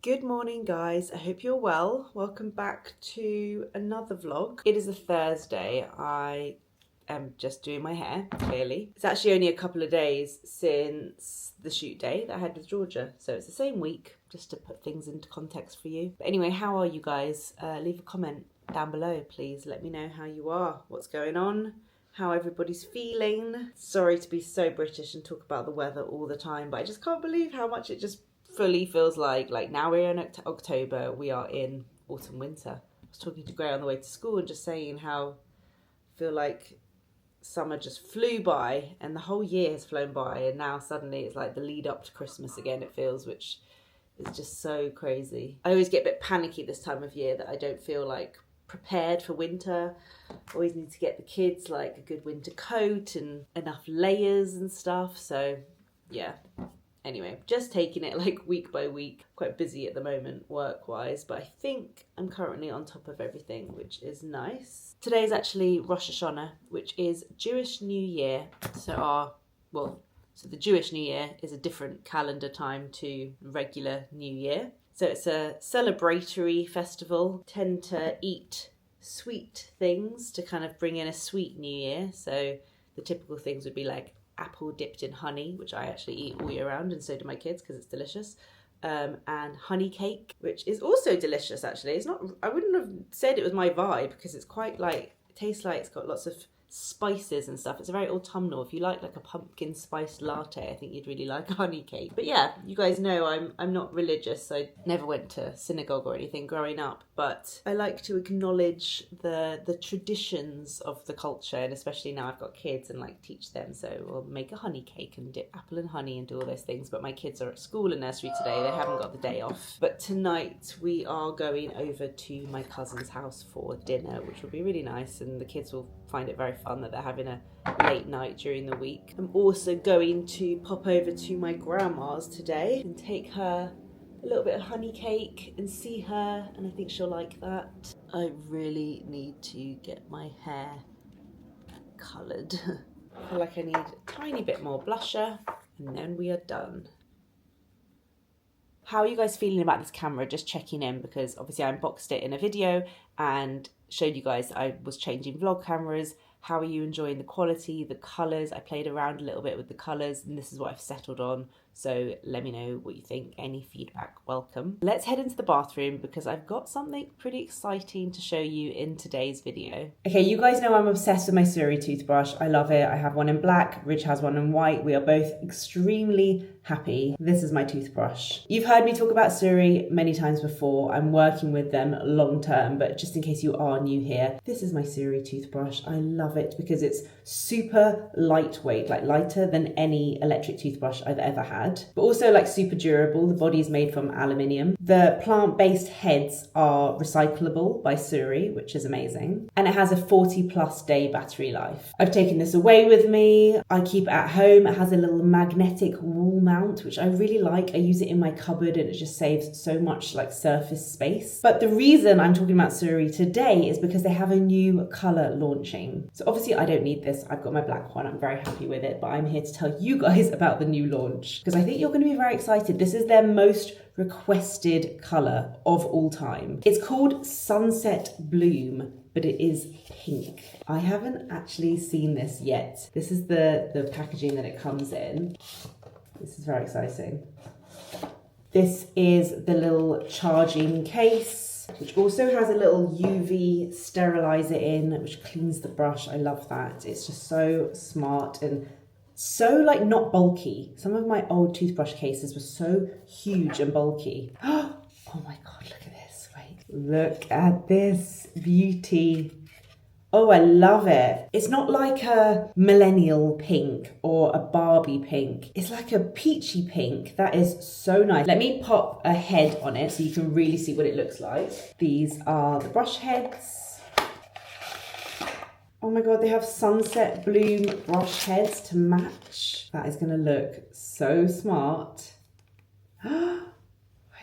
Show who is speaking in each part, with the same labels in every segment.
Speaker 1: Good morning, guys. I hope you're well. Welcome back to another vlog. It is a Thursday. I am just doing my hair, clearly. It's actually only a couple of days since the shoot day that I had with Georgia. So it's the same week, just to put things into context for you. But anyway, how are you guys? Leave a comment down below, please. Let me know how you are, what's going on, how everybody's feeling. Sorry to be so British and talk about the weather all the time, but I just can't believe how much it just fully feels like now we're in October, we are in autumn winter. I was talking to Gray on the way to school and just saying how I feel like summer just flew by and the whole year has flown by, and now suddenly it's like the lead up to Christmas again, it feels, which is just so crazy. I always get a bit panicky this time of year that I don't feel like prepared for winter. Always need to get the kids like a good winter coat and enough layers and stuff. So yeah, anyway, just taking it like week by week. Quite busy at the moment work-wise, but I think I'm currently on top of everything, which is nice. Today is actually Rosh Hashanah, which is Jewish New Year. So the Jewish New Year is a different calendar time to regular New Year. So it's a celebratory festival. Tend to eat sweet things to kind of bring in a sweet New Year. So the typical things would be like apple dipped in honey, which I actually eat all year round, and so do my kids because it's delicious. And honey cake, which is also delicious actually. It's not, I wouldn't have said it was my vibe because it's quite like, it tastes like it's got lots of spices and stuff. It's a very autumnal. If you like a pumpkin spice latte, I think you'd really like a honey cake. But yeah, you guys know I'm not religious. I never went to synagogue or anything growing up, but I like to acknowledge the traditions of the culture, and especially now I've got kids and like teach them. So we'll make a honey cake and dip apple in honey and do all those things. But my kids are at school and nursery today. They haven't got the day off. But tonight we are going over to my cousin's house for dinner, which will be really nice, and the kids will find it very fun that they're having a late night during the week. I'm also going to pop over to my grandma's today and take her a little bit of honey cake and see her, and I think she'll like that. I really need to get my hair coloured. I feel like I need a tiny bit more blusher and then we are done. How are you guys feeling about this camera? Just checking in, because obviously I unboxed it in a video and showed you guys that I was changing vlog cameras. How are you enjoying the quality, the colours? I played around a little bit with the colours and this is what I've settled on. So let me know what you think. Any feedback, welcome. Let's head into the bathroom because I've got something pretty exciting to show you in today's video. Okay, you guys know I'm obsessed with my Suri toothbrush. I love it. I have one in black, Ridge has one in white. We are both extremely happy. This is my toothbrush. You've heard me talk about Suri many times before. I'm working with them long term, but just in case you are new here, this is my Suri toothbrush. I love it because it's super lightweight, like lighter than any electric toothbrush I've ever had, but also like super durable. The body is made from aluminium. The plant-based heads are recyclable by Suri, which is amazing. And it has a 40+ day battery life. I've taken this away with me. I keep it at home. It has a little magnetic wall mount, which I really like. I use it in my cupboard and it just saves so much like surface space. But the reason I'm talking about Suri today is because they have a new color launching. So obviously I don't need this. I've got my black one. I'm very happy with it, but I'm here to tell you guys about the new launch because I think you're going to be very excited. This is their most requested color of all time. It's called Sunset Bloom, but it is pink. I haven't actually seen this yet. This is the packaging that it comes in. This is very exciting. This is the little charging case, which also has a little UV sterilizer in, which cleans the brush. I love that. It's just so smart and so like not bulky. Some of my old toothbrush cases were so huge and bulky. Oh my God, look at this. Wait, look at this beauty. Oh, I love it. It's not like a millennial pink or a Barbie pink. It's like a peachy pink. That is so nice. Let me pop a head on it so you can really see what it looks like. These are the brush heads. Oh my God, they have Sunset Bloom brush heads to match. That is gonna look so smart. I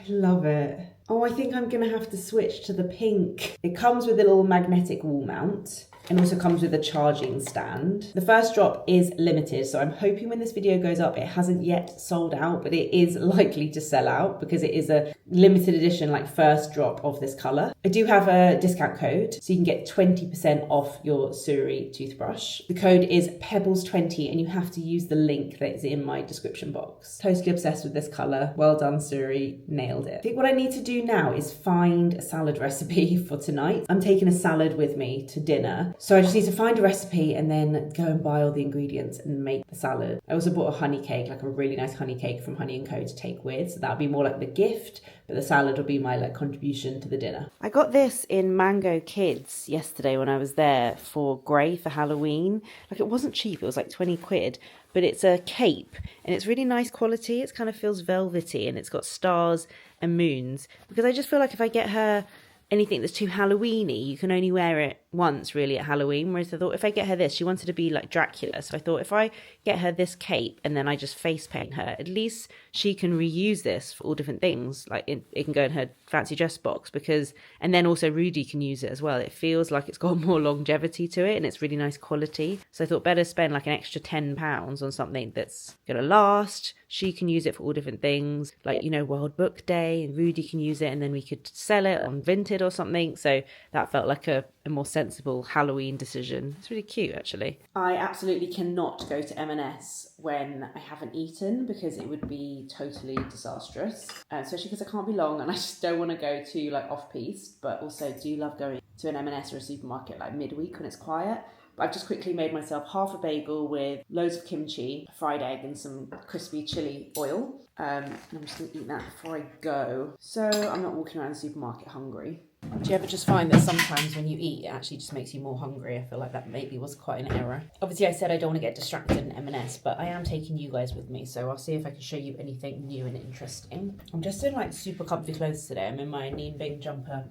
Speaker 1: love it. Oh, I think I'm gonna have to switch to the pink. It comes with a little magnetic wall mount. and also comes with a charging stand. The first drop is limited, so I'm hoping when this video goes up, it hasn't yet sold out, but it is likely to sell out because it is a limited edition, like first drop of this colour. I do have a discount code, so you can get 20% off your Suri toothbrush. The code is Pebbles20, and you have to use the link that is in my description box. Totally obsessed with this colour. Well done, Suri. Nailed it. I think what I need to do now is find a salad recipe for tonight. I'm taking a salad with me to dinner, so I just need to find a recipe and then go and buy all the ingredients and make the salad. I also bought a honey cake, like a really nice honey cake from Honey & Co to take with, so that'll be more like the gift, but the salad will be my like contribution to the dinner. I got this in Mango Kids yesterday when I was there for Grey for Halloween. Like, it wasn't cheap, it was like 20 quid, but it's a cape and it's really nice quality. It kind of feels velvety and it's got stars and moons, because I just feel like if I get her anything that's too Halloween-y, you can only wear it once really at Halloween, whereas I thought if I get her this, she wanted to be like Dracula, so I thought if I get her this cape and then I just face paint her, at least she can reuse this for all different things, like it can go in her fancy dress box, because, and then also Rudy can use it as well. It feels like it's got more longevity to it and it's really nice quality, so I thought better spend like an extra £10 on something that's gonna last. She can use it for all different things, like, you know, World Book Day, and Rudy can use it and then we could sell it on Vinted or something, so that felt like a more sensible Halloween decision. It's really cute, actually. I absolutely cannot go to M&S when I haven't eaten, because it would be totally disastrous, especially because I can't be long and I just don't want to go to like off-piste, but also do love going to an M&S or a supermarket like midweek when it's quiet. But I've just quickly made myself half a bagel with loads of kimchi, a fried egg and some crispy chili oil. And I'm just going to eat that before I go, so I'm not walking around the supermarket hungry. Do you ever just find that sometimes when you eat, it actually just makes you more hungry? I feel like that maybe was quite an error. Obviously, I said I don't want to get distracted in M&S, but I am taking you guys with me, so I'll see if I can show you anything new and interesting. I'm just in like super comfy clothes today. I'm in my Neen Bing jumper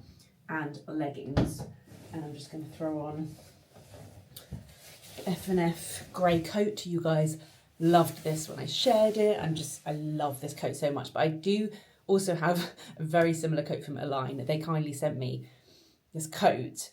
Speaker 1: and leggings, and I'm just going to throw on F&F grey coat. You guys loved this when I shared it. I love this coat so much, but I do also have a very similar coat from Align. They kindly sent me this coat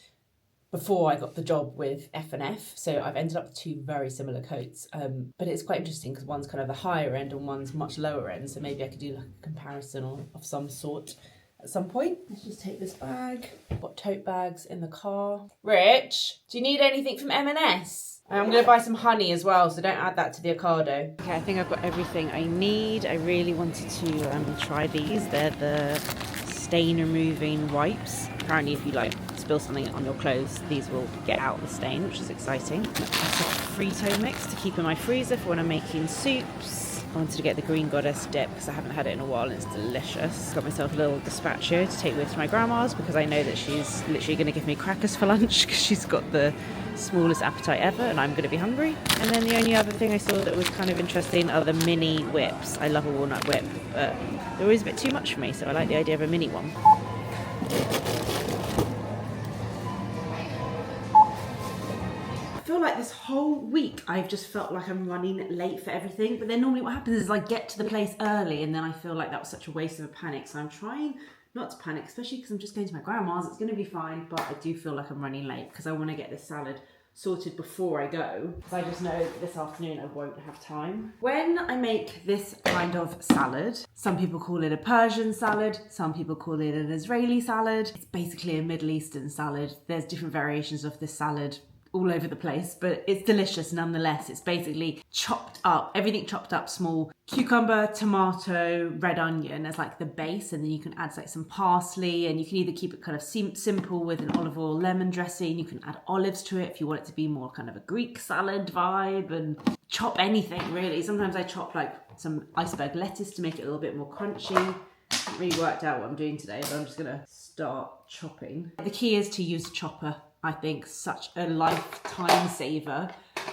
Speaker 1: before I got the job with F&F, so I've ended up with two very similar coats, but it's quite interesting because one's kind of the higher end and one's much lower end, so maybe I could do like a comparison of some sort at some point. Let's just take this bag. I've got tote bags in the car. Rich, do you need anything from M&S? I'm going to buy some honey as well, so don't add that to the avocado. Okay, I think I've got everything I need. I really wanted to try these. They're the stain removing wipes. Apparently if you like spill something on your clothes, these will get out the stain, which is exciting. Some Frito mix to keep in my freezer for when I'm making soups. I wanted to get the Green Goddess dip because I haven't had it in a while and it's delicious. Got myself a little gazpacho to take with to my grandma's because I know that she's literally going to give me crackers for lunch because she's got the smallest appetite ever and I'm going to be hungry. And then the only other thing I saw that was kind of interesting are the mini whips. I love a walnut whip, but they're always a bit too much for me, so I like the idea of a mini one. I feel like this whole week I've just felt like I'm running late for everything, but then normally what happens is I get to the place early and then I feel like that was such a waste of a panic, so I'm trying not to panic, especially because I'm just going to my grandma's. It's going to be fine, but I do feel like I'm running late because I want to get this salad sorted before I go, because I just know that this afternoon I won't have time. When I make this kind of salad, some people call it a Persian salad, some people call it an Israeli salad. It's basically a Middle Eastern salad. There's different variations of this salad all over the place, but it's delicious nonetheless. It's basically chopped up, everything chopped up small. Cucumber, tomato, red onion as like the base, and then you can add like some parsley, and you can either keep it kind of simple with an olive oil lemon dressing. You can add olives to it if you want it to be more kind of a Greek salad vibe, and chop anything really. Sometimes I chop like some iceberg lettuce to make it a little bit more crunchy. I haven't really worked out what I'm doing today, but I'm just gonna start chopping. The key is to use a chopper. I think such a lifetime saver.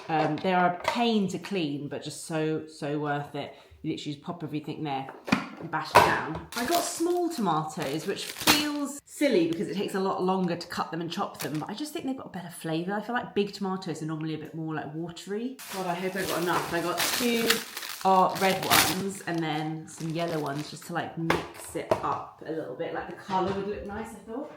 Speaker 1: They are a pain to clean, but just so worth it. You literally just pop everything there and bash it down. I got small tomatoes, which feels silly because it takes a lot longer to cut them and chop them, but I just think they've got a better flavour. I feel like big tomatoes are normally a bit more like watery. God, I hope I got enough. I got 2 are red ones and then some yellow ones just to like mix it up a little bit. Like the colour would look nice, I thought.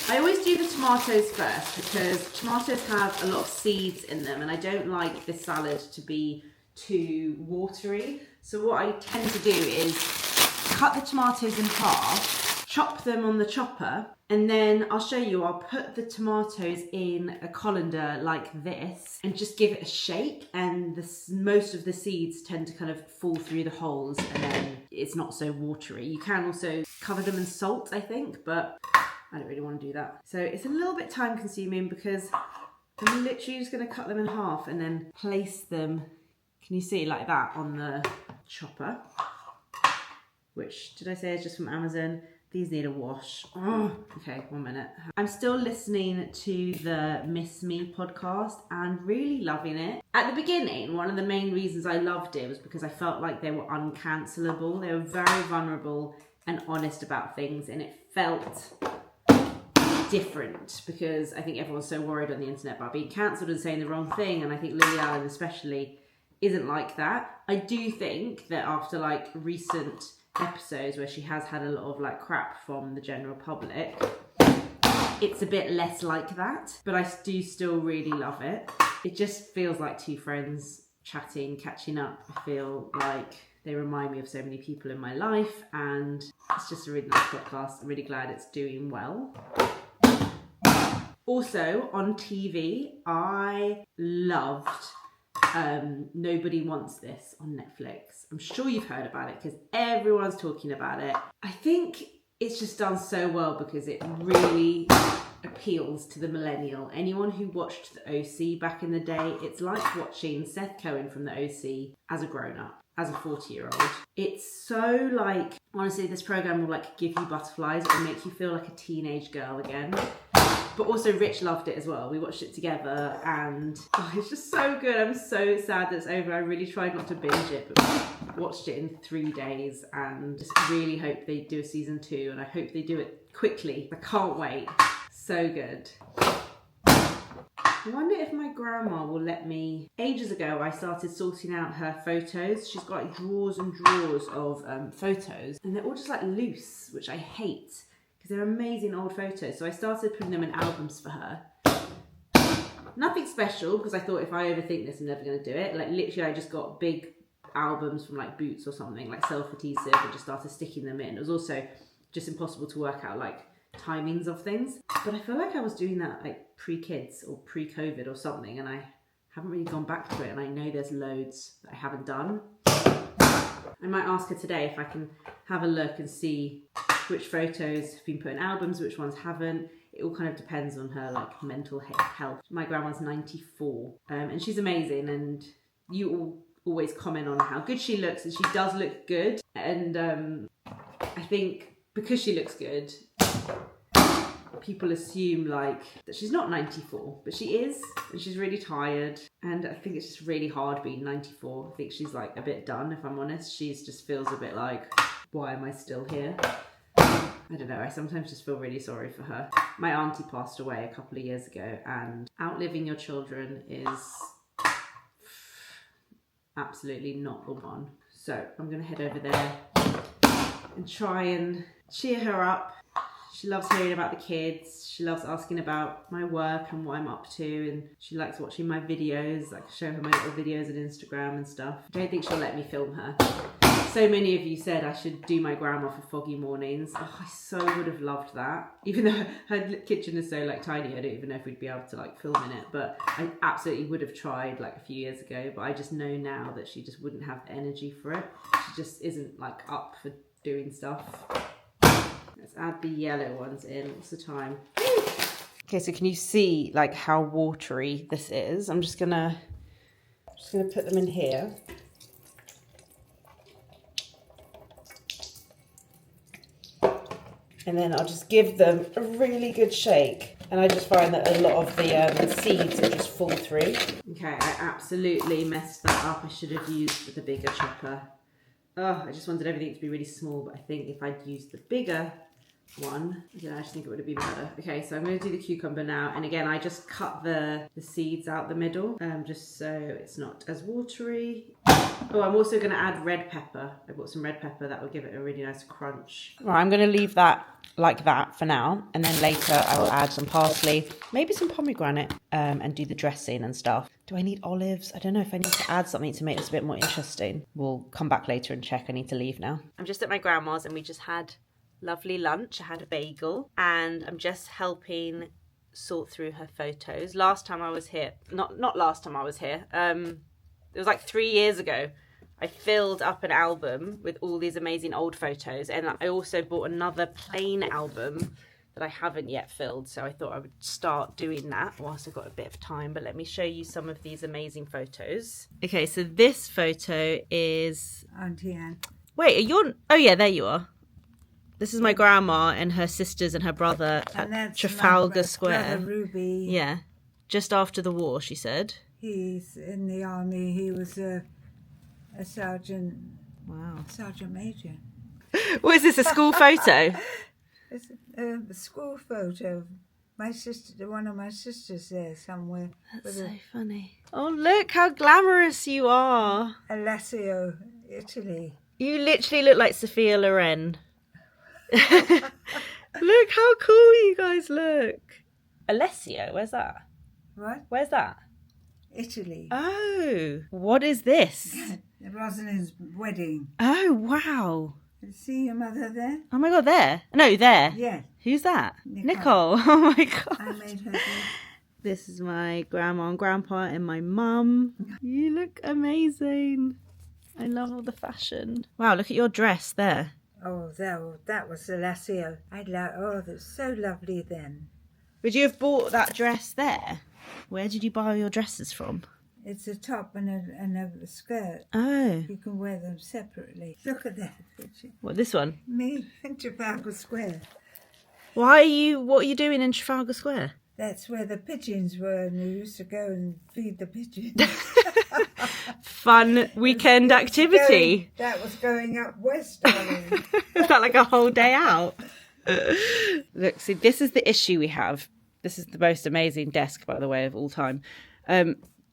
Speaker 1: I always do the tomatoes first because tomatoes have a lot of seeds in them and I don't like this salad to be too watery. So what I tend to do is cut the tomatoes in half, chop them on the chopper, and then I'll show you, I'll put the tomatoes in a colander like this and just give it a shake, and most of the seeds tend to kind of fall through the holes and then it's not so watery. You can also cover them in salt, I think, but I don't really want to do that. So it's a little bit time consuming because I'm literally just going to cut them in half and then place them, can you see, like that on the chopper, which, did I say, is just from Amazon. These need a wash. Oh, okay, 1 minute. I'm still listening to the Miss Me podcast and really loving it. At the beginning, one of the main reasons I loved it was because I felt like they were uncancelable. They were very vulnerable and honest about things, and it felt different because I think everyone's so worried on the internet about being cancelled and saying the wrong thing, and I think Lily Allen especially isn't like that. I do think that after like recent episodes where she has had a lot of like crap from the general public, it's a bit less like that, but I do still really love it. It just feels like two friends chatting, catching up. I feel like they remind me of so many people in my life, and it's just a really nice podcast. I'm really glad it's doing well. Also on TV, I loved Nobody Wants This on Netflix. I'm sure you've heard about it because everyone's talking about it. I think it's just done so well because it really appeals to the millennial. Anyone who watched The OC back in the day, it's like watching Seth Cohen from The OC as a grown-up, as a 40-year-old. It's so like, honestly, this program will like give you butterflies. It will make you feel like a teenage girl again. But also Rich loved it as well. We watched it together and it's just so good. I'm so sad that it's over. I really tried not to binge it, but watched it in 3 days and just really hope they do a season 2, and I hope they do it quickly. I can't wait. So good. I wonder if my grandma will let me. Ages ago, I started sorting out her photos. She's got like drawers and drawers of photos, and they're all just like loose, which I hate because they're amazing old photos. So I started putting them in albums for her. Nothing special because I thought if I overthink this, I'm never going to do it. Like literally, I just got big albums from like Boots or something, like self-adhesive, and just started sticking them in. It was also just impossible to work out like timings of things, but I feel like I was doing that like pre-kids or pre-COVID or something, and I haven't really gone back to it, and I know there's loads that I haven't done. I might ask her today if I can have a look and see which photos have been put in albums, which ones haven't. It all kind of depends on her like mental health. My grandma's 94 and she's amazing, and you all always comment on how good she looks, and she does look good, and I think because she looks good, people assume like that she's not 94, but she is, and she's really tired, and I think it's just really hard being 94. I think she's like a bit done, if I'm honest. She's just feels a bit like, why am I still here? I don't know, I sometimes just feel really sorry for her. My auntie passed away a couple of years ago, and outliving your children is absolutely not the one. So I'm gonna head over there and try and cheer her up. She loves hearing about the kids. She loves asking about my work and what I'm up to, and she likes watching my videos. I can show her my little videos on Instagram and stuff. I don't think she'll let me film her. So many of you said I should do my grandma for foggy mornings. Oh, I so would have loved that. Even though her kitchen is so like tiny, I don't even know if we'd be able to like film in it. But I absolutely would have tried like a few years ago. But I just know now that she just wouldn't have the energy for it. She just isn't like up for doing stuff. Let's add the yellow ones in. What's the time? Okay, so can you see like how watery this is? I'm just gonna put them in here. And then I'll just give them a really good shake. And I just find that a lot of the seeds will just fall through. Okay, I absolutely messed that up. I should have used the bigger chopper. Oh, I just wanted everything to be really small, but I think if I'd used the bigger one, I just think it would have been better. Okay, so I'm going to do the cucumber now. And again, I just cut the seeds out the middle, just so it's not as watery. Oh, I'm also going to add red pepper. I bought some red pepper. That will give it a really nice crunch. Right, I'm going to leave that like that for now. And then later I will add some parsley, maybe some pomegranate, and do the dressing and stuff. Do I need olives? I don't know if I need to add something to make this a bit more interesting. We'll come back later and check. I need to leave now. I'm just at my grandma's and we just had lovely lunch. I had a bagel and I'm just helping sort through her photos. Last time I was here, not last time I was here, it was like 3 years ago. I filled up an album with all these amazing old photos, and I also bought another plain album that I haven't yet filled, so I thought I would start doing that whilst I've got a bit of time. But let me show you some of these amazing photos. Okay, so this photo is
Speaker 2: Auntie Anne.
Speaker 1: Wait, are you? Oh yeah, there you are. This is my grandma and her sisters and her brother at Trafalgar Square.
Speaker 2: Brother Ruby.
Speaker 1: Yeah, just after the war, she said.
Speaker 2: He's in the army. He was a sergeant.
Speaker 1: Wow.
Speaker 2: Sergeant major.
Speaker 1: What is this, a school photo?
Speaker 2: It's a school photo. My sister, one of my sisters there somewhere.
Speaker 1: That's so funny. Oh, look how glamorous you are.
Speaker 2: Alessio, Italy.
Speaker 1: You literally look like Sophia Loren. Look how cool you guys look. Alessio, where's that?
Speaker 2: What?
Speaker 1: Where's that?
Speaker 2: Italy.
Speaker 1: Oh, what is this?
Speaker 2: Rosalind's wedding.
Speaker 1: Oh, wow.
Speaker 2: See your mother there?
Speaker 1: Oh my God, there? No, there.
Speaker 2: Yeah.
Speaker 1: Who's that?
Speaker 2: Nicole.
Speaker 1: Oh my God.
Speaker 2: I made her do.
Speaker 1: This is my grandma and grandpa and my mum. You look amazing. I love all the fashion. Wow, look at your dress there.
Speaker 2: Oh, that was Alessio. That's so lovely then.
Speaker 1: Would you have bought that dress there? Where did you buy your dresses from?
Speaker 2: It's a top and a skirt.
Speaker 1: Oh.
Speaker 2: You can wear them separately. Look at that picture.
Speaker 1: What, this one?
Speaker 2: Me in Trafalgar Square.
Speaker 1: What are you doing in Trafalgar Square?
Speaker 2: That's where the pigeons were, and you used to go and feed the pigeons.
Speaker 1: Fun weekend activity.
Speaker 2: That was going up west, darling.
Speaker 1: Is that like a whole day out? Look, see, this is the issue we have. This is the most amazing desk, by the way, of all time.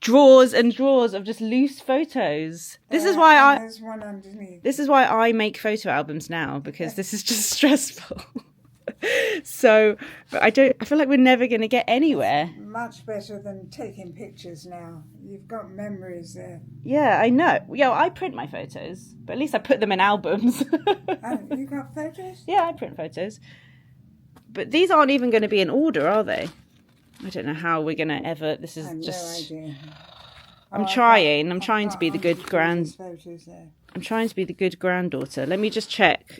Speaker 1: Drawers and drawers of just loose photos. This is why
Speaker 2: there's one underneath.
Speaker 1: This is why I make photo albums now, because this is just stressful. So, but I feel like we're never going to get anywhere.
Speaker 2: Much better than taking pictures now. You've got memories there.
Speaker 1: Yeah, I know. Yeah, I print my photos, but at least I put them in albums.
Speaker 2: Oh, you got photos?
Speaker 1: Yeah, I print photos. But these aren't even going to be in order, are they? I don't know how we're going to ever... This is just...
Speaker 2: No idea.
Speaker 1: I'm trying to be the good I'm trying to be the good granddaughter. Let me just check.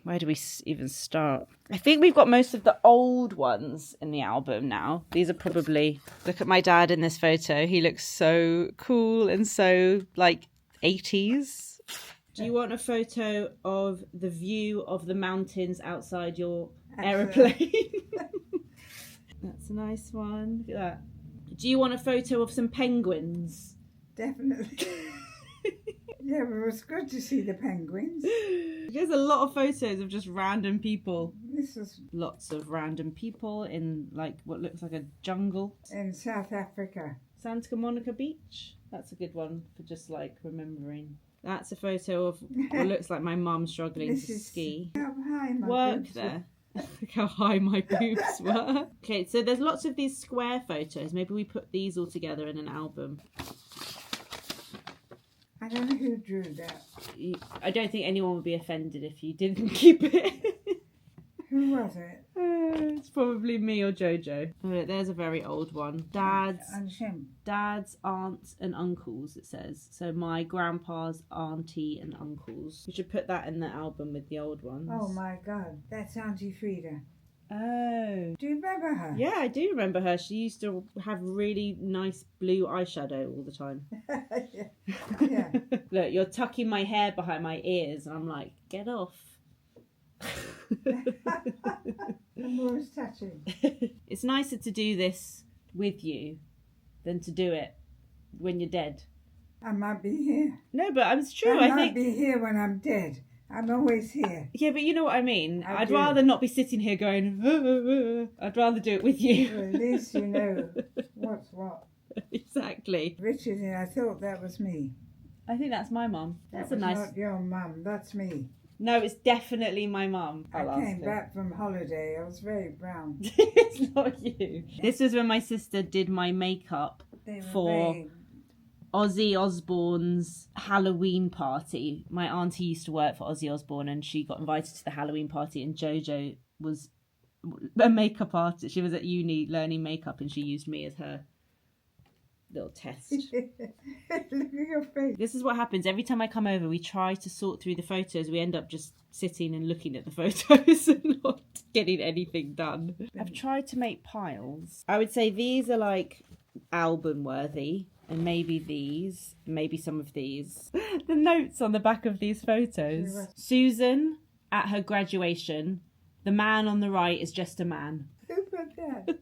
Speaker 1: Where do we even start? I think we've got most of the old ones in the album now. These are probably... Look at my dad in this photo. He looks so cool and so, like, 80s. Do you want a photo of the view of the mountains outside your aeroplane? That's a nice one. Look at that. Do you want a photo of some penguins?
Speaker 2: Definitely. Yeah, well, it was good to see the penguins.
Speaker 1: There's a lot of photos of just random people.
Speaker 2: This was
Speaker 1: Lots of random people in like what looks like a jungle.
Speaker 2: in South Africa.
Speaker 1: Santa Monica Beach. That's a good one for just like remembering. That's a photo of what looks like my mum struggling to ski.
Speaker 2: How high my
Speaker 1: Work
Speaker 2: boobs were.
Speaker 1: there. Look how high my boobs were. Okay, so there's lots of these square photos. Maybe we put these all together in an album.
Speaker 2: I don't know who drew that.
Speaker 1: I don't think anyone would be offended if you didn't keep it.
Speaker 2: Who was it?
Speaker 1: It's probably me or Jojo. Oh, look, there's a very old one. Dad's, aunts and uncles, it says. So my grandpa's auntie and uncles. We should put that in the album with the old ones.
Speaker 2: Oh my God, that's Auntie Frida.
Speaker 1: Oh.
Speaker 2: Do you remember her?
Speaker 1: Yeah, I do remember her. She used to have really nice blue eyeshadow all the time.
Speaker 2: Yeah.
Speaker 1: Look, you're tucking my hair behind my ears, and I'm like, get off.
Speaker 2: I'm always touching.
Speaker 1: It's nicer to do this with you than to do it when you're dead.
Speaker 2: I might be here.
Speaker 1: No, but it's true.
Speaker 2: I might be here when I'm dead. I'm always here.
Speaker 1: Yeah, but you know what I mean. I'd
Speaker 2: do.
Speaker 1: rather not be sitting here going, I'd rather do it with you.
Speaker 2: Well, at least you know what's what.
Speaker 1: Exactly.
Speaker 2: Richard, I thought that was me.
Speaker 1: I think that's my mum. That's a
Speaker 2: was
Speaker 1: nice...
Speaker 2: not your mum, that's me.
Speaker 1: No, it's definitely my mum.
Speaker 2: I came back from holiday, I was very brown.
Speaker 1: It's not you. This was when my sister did my makeup
Speaker 2: They were
Speaker 1: for
Speaker 2: very...
Speaker 1: Ozzy Osbourne's Halloween party. My auntie used to work for Ozzy Osbourne and she got invited to the Halloween party, and Jojo was a makeup artist. She was at uni learning makeup and she used me as her little test.
Speaker 2: Look at your face.
Speaker 1: This is what happens every time I come over. We try to sort through the photos. We end up just sitting and looking at the photos and not getting anything done. I've tried to make piles. I would say these are like album worthy, and maybe these, maybe some of these. The notes on the back of these photos. Susan at her graduation. The man on the right is just a man.
Speaker 2: Who put that?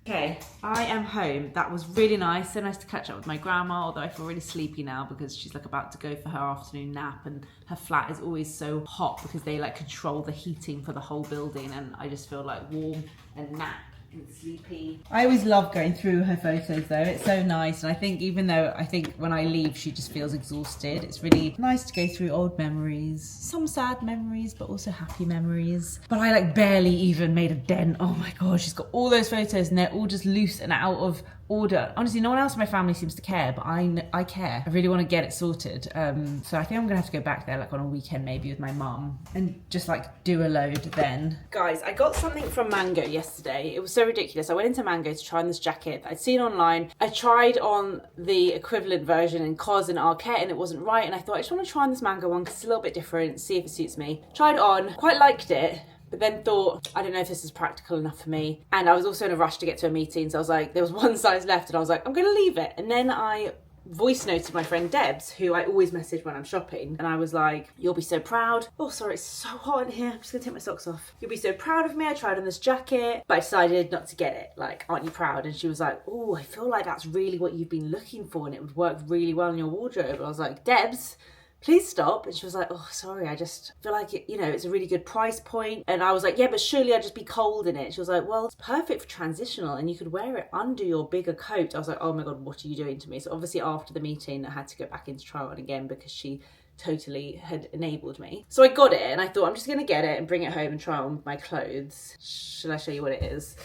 Speaker 1: Okay, I am home. That was really nice. So nice to catch up with my grandma, although I feel really sleepy now because she's like about to go for her afternoon nap, and her flat is always so hot because they like control the heating for the whole building, and I just feel like warm and nap and sleepy. I always love going through her photos though. It's so nice, and I think even though I think when I leave she just feels exhausted, it's really nice to go through old memories. Some sad memories but also happy memories. But I like barely even made a dent. Oh my god, she's got all those photos and they're all just loose and out of order. Honestly, no one else in my family seems to care, but I care. I really want to get it sorted. So I think I'm gonna have to go back there like on a weekend maybe with my mum and just like do a load then. Guys, I got something from Mango yesterday. It was so ridiculous. I went into Mango to try on this jacket that I'd seen online. I tried on the equivalent version in COS and Arquette and it wasn't right, and I thought I just want to try on this Mango one because it's a little bit different, see if it suits me. Tried it on, quite liked it, but then thought, I don't know if this is practical enough for me. And I was also in a rush to get to a meeting, so I was like, there was one size left and I was like, I'm gonna leave it. And then I voice noted my friend Debs, who I always message when I'm shopping, and I was like, you'll be so proud. Oh, sorry, it's so hot in here. I'm just gonna take my socks off. You'll be so proud of me. I tried on this jacket, but I decided not to get it. Like, aren't you proud? And she was like, oh, I feel like that's really what you've been looking for and it would work really well in your wardrobe. And I was like, Debs, please stop. And she was like, oh, sorry, I just feel like it, you know, it's a really good price point. And I was like, yeah, but surely I'd just be cold in it. She was like, well, it's perfect for transitional and you could wear it under your bigger coat. I was like, oh my God, what are you doing to me? So obviously after the meeting, I had to go back in to try on again because she totally had enabled me. So I got it and I thought I'm just gonna get it and bring it home and try on my clothes. Shall I show you what it is?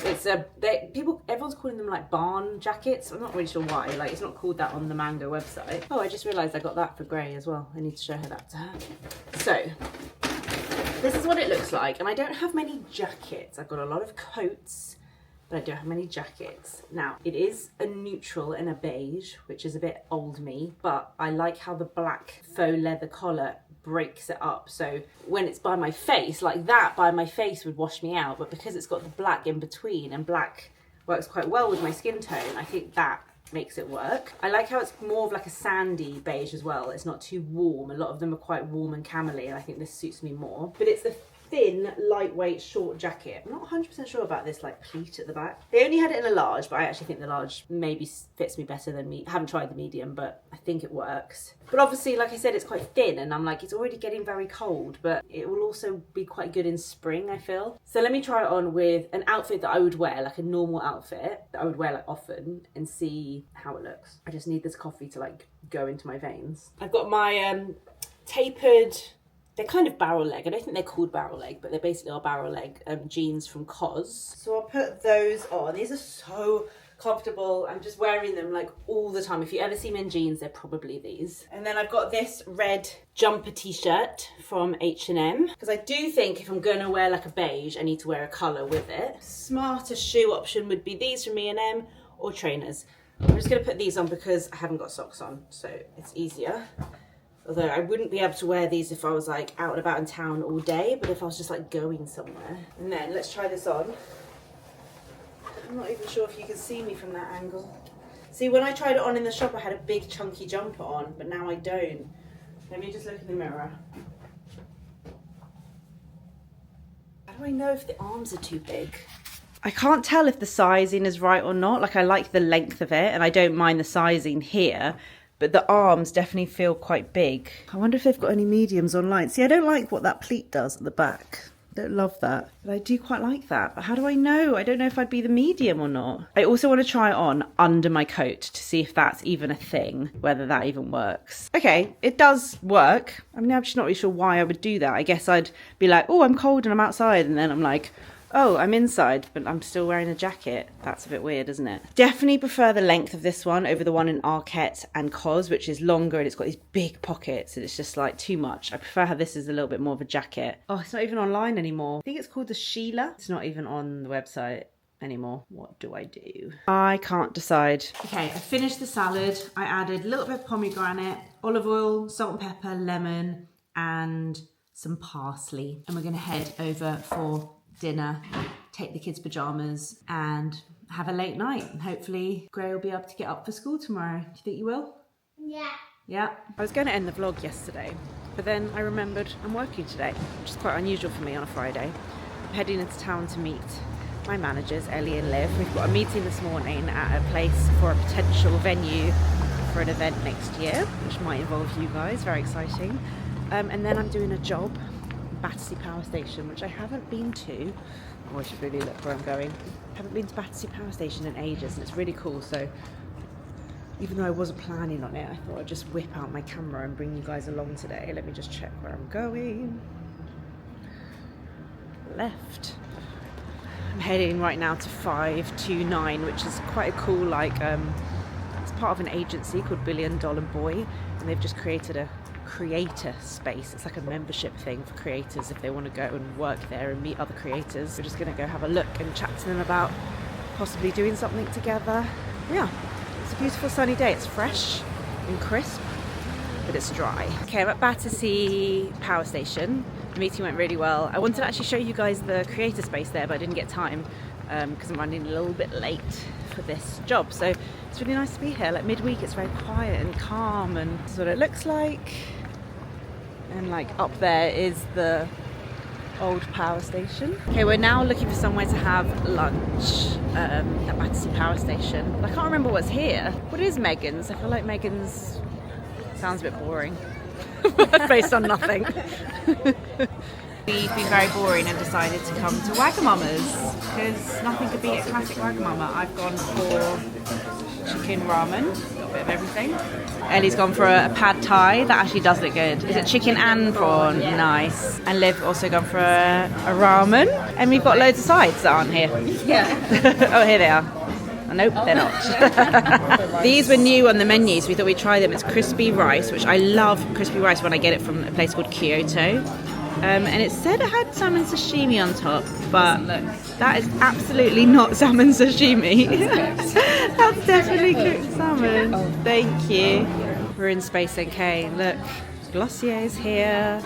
Speaker 1: It's everyone's calling them like barn jackets. I'm not really sure why. Like, it's not called that on the Mango website. Oh, I just realised I got that for Grey as well. I need to show her that to her. So this is what it looks like, and I don't have many jackets. I've got a lot of coats, but I don't have many jackets. Now, it is a neutral and a beige, which is a bit old me, but I like how the black faux leather collar breaks it up. So when it's by my face, like that by my face would wash me out, but because it's got the black in between, and black works quite well with my skin tone, I think that makes it work. I like how it's more of like a sandy beige as well. It's not too warm. A lot of them are quite warm and camely, and I think this suits me more. But it's the thin, lightweight, short jacket. I'm not 100% sure about this like pleat at the back. They only had it in a large, but I actually think the large maybe fits me better than me. I haven't tried the medium, but I think it works. But obviously, like I said, it's quite thin and I'm like, it's already getting very cold, but it will also be quite good in spring, I feel. So let me try it on with an outfit that I would wear, like a normal outfit that I would wear like often, and see how it looks. I just need this coffee to like go into my veins. I've got my tapered, they're kind of barrel leg. I don't think they're called barrel leg, but they basically are barrel leg jeans from COS. So I'll put those on. These are so comfortable. I'm just wearing them like all the time. If you ever see me in jeans, they're probably these. And then I've got this red jumper t-shirt from H&M, because I do think if I'm gonna wear like a beige, I need to wear a colour with it. Smarter shoe option would be these from E&M or trainers. I'm just gonna put these on because I haven't got socks on, so it's easier. Although I wouldn't be able to wear these if I was like out and about in town all day, but if I was just like going somewhere. And then let's try this on. I'm not even sure if you can see me from that angle. See, when I tried it on in the shop, I had a big chunky jumper on, but now I don't. Let me just look in the mirror. How do I know if the arms are too big? I can't tell if the sizing is right or not. Like, I like the length of it and I don't mind the sizing here, but the arms definitely feel quite big. I wonder if they've got any mediums online. See, I don't like what that pleat does at the back. Don't love that, but I do quite like that. But how do I know? I don't know if I'd be the medium or not. I also want to try it on under my coat to see if that's even a thing, whether that even works. Okay, it does work. I mean, I'm just not really sure why I would do that. I guess I'd be like, oh, I'm cold and I'm outside, and then I'm like, oh, I'm inside, but I'm still wearing a jacket. That's a bit weird, isn't it? Definitely prefer the length of this one over the one in Arquette and Cos, which is longer and it's got these big pockets and it's just like too much. I prefer how this is a little bit more of a jacket. Oh, it's not even online anymore. I think it's called the Sheila. It's not even on the website anymore. What do I do? I can't decide. Okay, I finished the salad. I added a little bit of pomegranate, olive oil, salt and pepper, lemon, and some parsley. And we're gonna head over for dinner, take the kids' pajamas and have a late night. And hopefully Gray will be able to get up for school tomorrow. Do you think you will?
Speaker 3: Yeah.
Speaker 1: Yeah. I was going to end the vlog yesterday, but then I remembered I'm working today, which is quite unusual for me on a Friday. I'm heading into town to meet my managers, Ellie and Liv. We've got a meeting this morning at a place for a potential venue for an event next year, which might involve you guys. Very exciting. And then I'm doing a job Battersea Power Station, which I haven't been to. Oh, I should really look where I'm going. I haven't been to Battersea Power Station in ages and it's really cool, so even though I wasn't planning on it, I thought I'd just whip out my camera and bring you guys along today. Let me just check where I'm going. Left. I'm heading right now to 529, which is quite a cool, like, it's part of an agency called $1 Billion Boy, and they've just created a creator space. It's like a membership thing for creators if they want to go and work there and meet other creators. We're just going to go have a look and chat to them about possibly doing something together. Yeah, it's a beautiful sunny day. It's fresh and crisp, but it's dry. Okay, I'm at Battersea Power Station. The meeting went really well. I wanted to actually show you guys the creator space there, but I didn't get time because I'm running a little bit late for this job. So it's really nice to be here. Like midweek, it's very quiet and calm, and that's what it looks like. And like up there is the old power station. Okay, we're now looking for somewhere to have lunch at Battersea Power Station. I can't remember what's here. What is Megan's? I feel like Megan's sounds a bit boring. Based on nothing. We've been very boring and decided to come to Wagamama's because nothing could beat a classic Wagamama. I've gone for chicken ramen, got a bit of everything. Ellie's gone for a pad thai. That actually does look good. Is it chicken and prawn? Yeah. Nice. And Liv also gone for a ramen. And we've got loads of sides that aren't here.
Speaker 3: Yeah.
Speaker 1: Oh, here they are. Nope, they're not. These were new on the menu, so we thought we'd try them. It's crispy rice, which I love crispy rice when I get it from a place called Kyoto. And it said it had salmon sashimi on top, but that is absolutely not salmon sashimi. That's definitely cooked salmon. Thank you. We're in Space NK. Look, Glossier's here.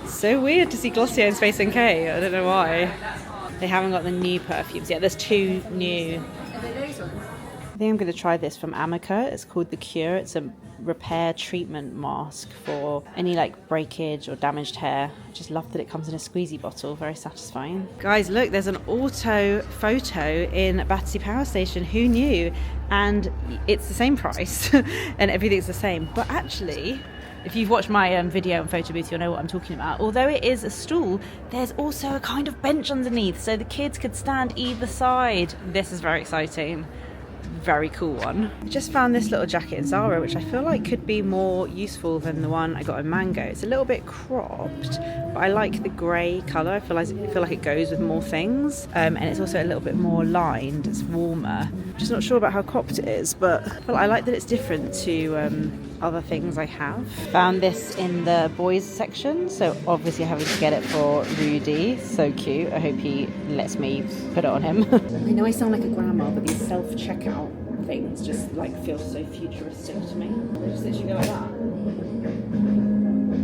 Speaker 1: So weird to see Glossier in Space NK. I don't know why. They haven't got the new perfumes yet. There's two new. I think I'm going to try this from Amica. It's called The Cure. It's a repair treatment mask for any like breakage or damaged hair. I just love that it comes in a squeezy bottle. Very satisfying. Guys, look, there's an auto photo in Battersea Power Station. Who knew? And it's the same price and everything's the same. But actually, if you've watched my video on Photo Booth, you'll know what I'm talking about. Although it is a stool, there's also a kind of bench underneath, so the kids could stand either side. This is very exciting. Very cool one. I just found this little jacket in Zara, which I feel like could be more useful than the one I got in Mango. It's a little bit cropped, but I like the grey colour. I feel like it goes with more things, and it's also a little bit more lined. It's warmer. I'm just not sure about how cropped it is, but I like that it's different to other things I have. Found this in the boys section, so obviously having to get it for Rudy. So cute. I hope he lets me put it on him. I know I sound like a grandma, but these self-checkout things just like feel so futuristic to me. They just literally go like that.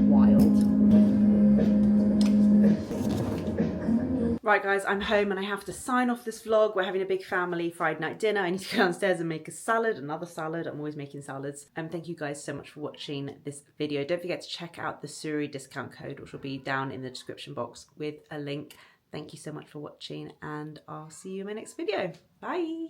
Speaker 1: Wild. Right guys, I'm home and I have to sign off this vlog. We're having a big family Friday night dinner. I need to go downstairs and make a salad, another salad. I'm always making salads. Thank you guys so much for watching this video. Don't forget to check out the Suri discount code, which will be down in the description box with a link. Thank you so much for watching and I'll see you in my next video. Bye.